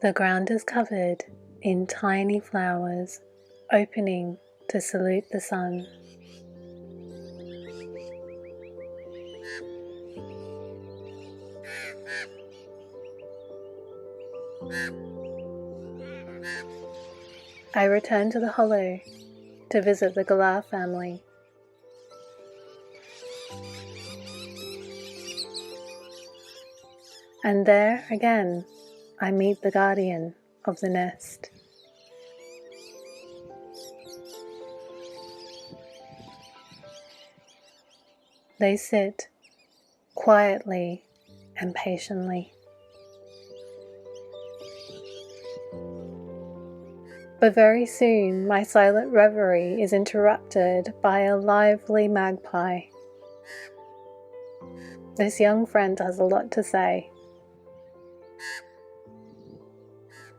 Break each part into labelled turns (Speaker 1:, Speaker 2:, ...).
Speaker 1: The ground is covered in tiny flowers, opening to salute the sun. I return to the hollow to visit the Galar family. And there again, I meet the guardian of the nest. They sit quietly and patiently. But very soon my silent reverie is interrupted by a lively magpie. This young friend has a lot to say.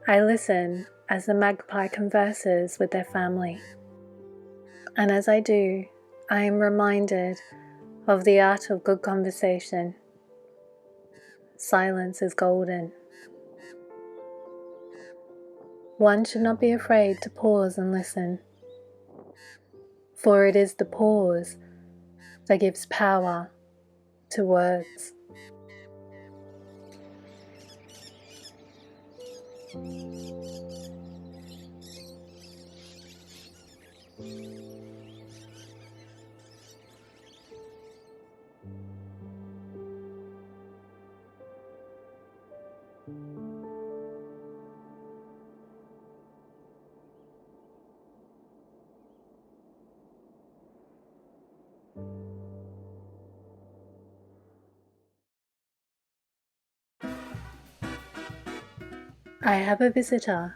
Speaker 1: I listen as the magpie converses with their family. And as I do, I am reminded of the art of good conversation. Silence is golden. One should not be afraid to pause and listen, for it is the pause that gives power to words. I have a visitor.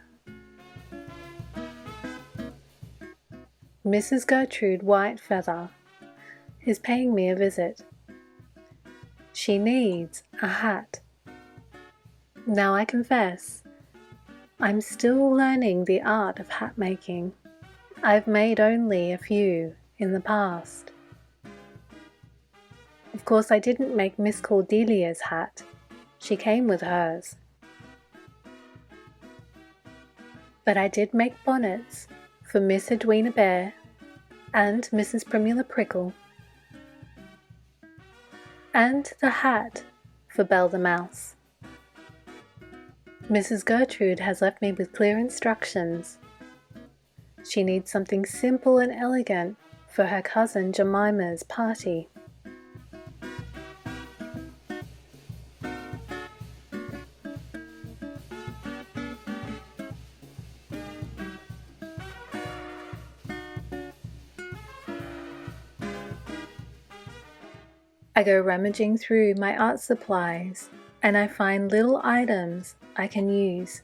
Speaker 1: Mrs. Gertrude Whitefeather is paying me a visit. She needs a hat. Now I confess, I'm still learning the art of hat making. I've made only a few in the past. Of course, I didn't make Miss Cordelia's hat. She came with hers. But I did make bonnets for Miss Edwina Bear and Mrs. Primula Prickle, and the hat for Belle the Mouse. Mrs. Gertrude has left me with clear instructions. She needs something simple and elegant for her cousin Jemima's party. I go rummaging through my art supplies and I find little items I can use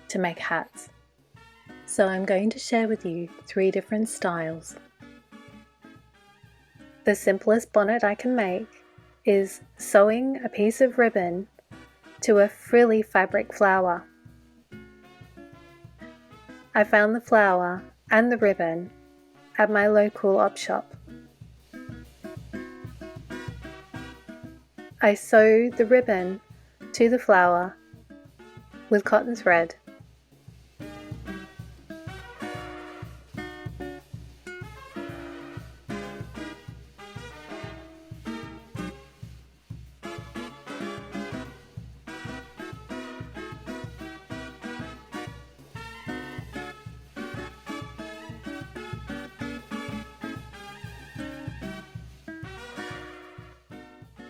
Speaker 1: to make hats. So I'm going to share with you 3 different styles. The simplest bonnet I can make is sewing a piece of ribbon to a frilly fabric flower. I found the flower and the ribbon at my local op shop. I sew the ribbon to the flower with cotton thread.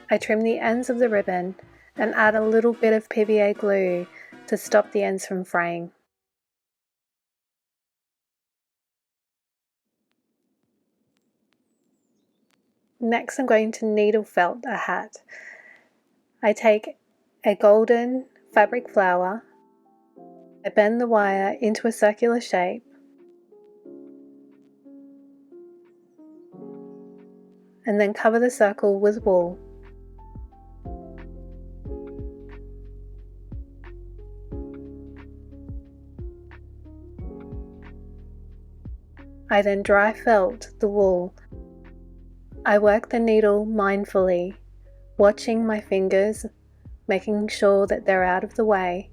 Speaker 1: I trim the ends of the ribbon and add a little bit of PVA glue to stop the ends from fraying. Next, I'm going to needle felt a hat. I take a golden fabric flower, I bend the wire into a circular shape, and then cover the circle with wool. I then dry felt the wool. I work the needle mindfully, watching my fingers, making sure that they're out of the way.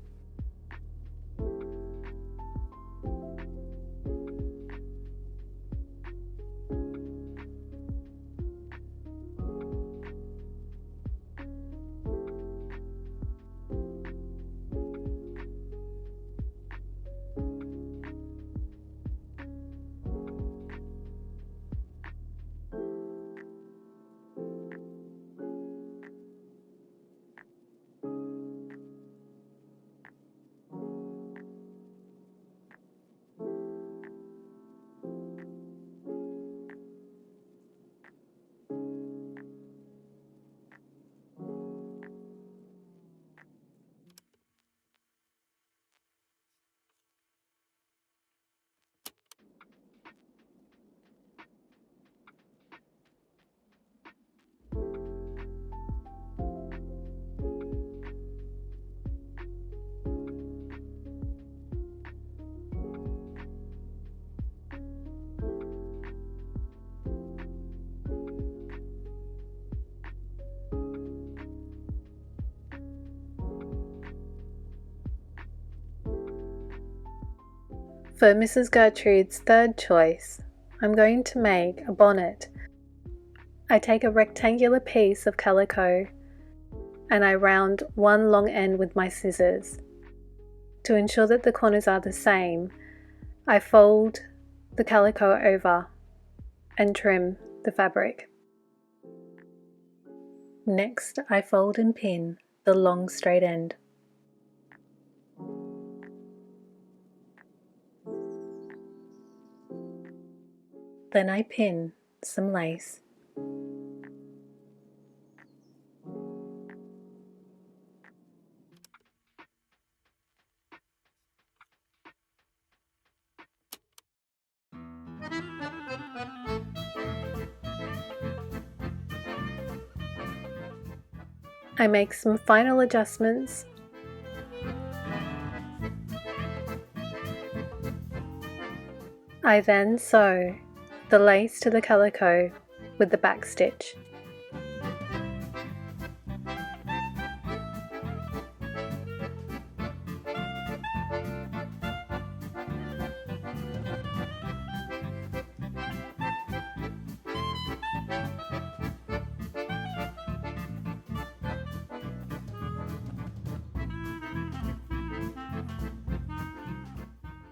Speaker 1: For Mrs. Gertrude's third choice, I'm going to make a bonnet. I take a rectangular piece of calico and I round one long end with my scissors. To ensure that the corners are the same, I fold the calico over and trim the fabric. Next, I fold and pin the long straight end. Then I pin some lace. I make some final adjustments. I then sew the lace to the calico with the back stitch.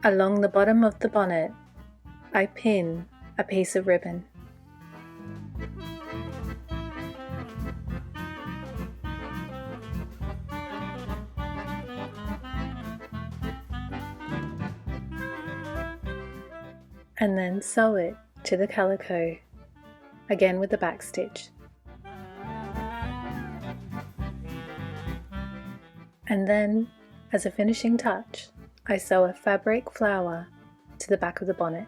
Speaker 1: Along the bottom of the bonnet, I pin a piece of ribbon. And then sew it to the calico, again with the back stitch. And then, as a finishing touch, I sew a fabric flower to the back of the bonnet.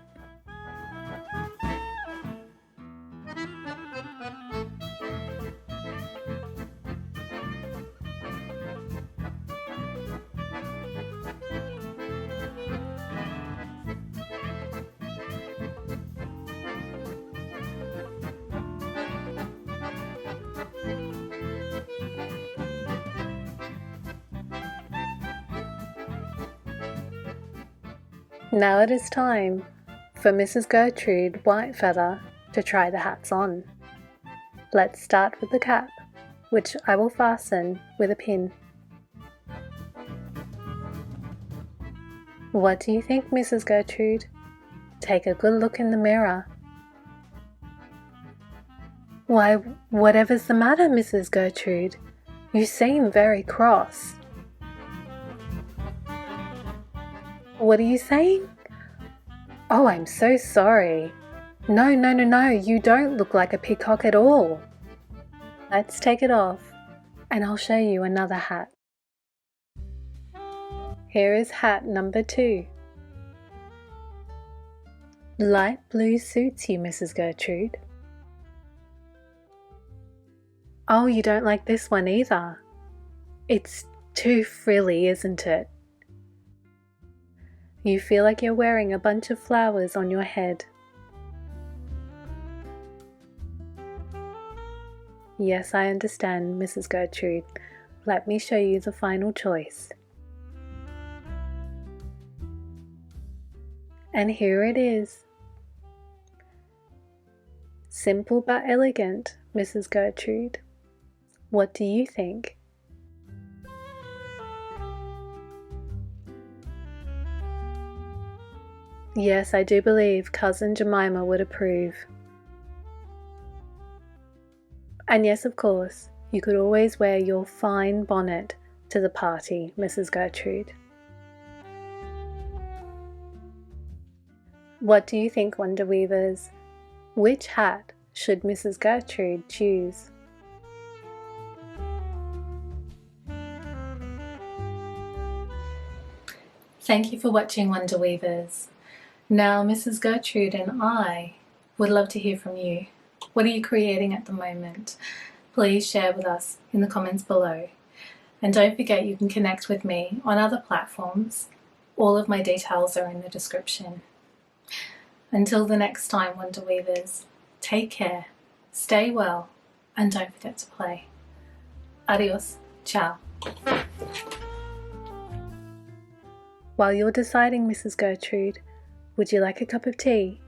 Speaker 1: Now it is time for Mrs. Gertrude Whitefeather to try the hats on. Let's start with the cap, which I will fasten with a pin. What do you think, Mrs. Gertrude? Take a good look in the mirror. Why, whatever's the matter, Mrs. Gertrude? You seem very cross. What are you saying? Oh, I'm so sorry. No, you don't look like a peacock at all. Let's take it off and I'll show you another hat. Here is hat number 2. Light blue suits you, Mrs. Gertrude. Oh, you don't like this one either. It's too frilly, isn't it? You feel like you're wearing a bunch of flowers on your head. Yes, I understand, Mrs. Gertrude. Let me show you the final choice. And here it is. Simple but elegant, Mrs. Gertrude. What do you think? Yes, I do believe Cousin Jemima would approve. And yes, of course, you could always wear your fine bonnet to the party, Mrs. Gertrude. What do you think, Wonder Weavers? Which hat should Mrs. Gertrude choose? Thank you for watching, Wonder Weavers. Now, Mrs. Gertrude and I would love to hear from you. What are you creating at the moment? Please share with us in the comments below. And don't forget, you can connect with me on other platforms. All of my details are in the description. Until the next time, Wonder Weavers, take care, stay well, and don't forget to play. Adios, ciao. While you're deciding, Mrs. Gertrude, Would you like a cup of tea?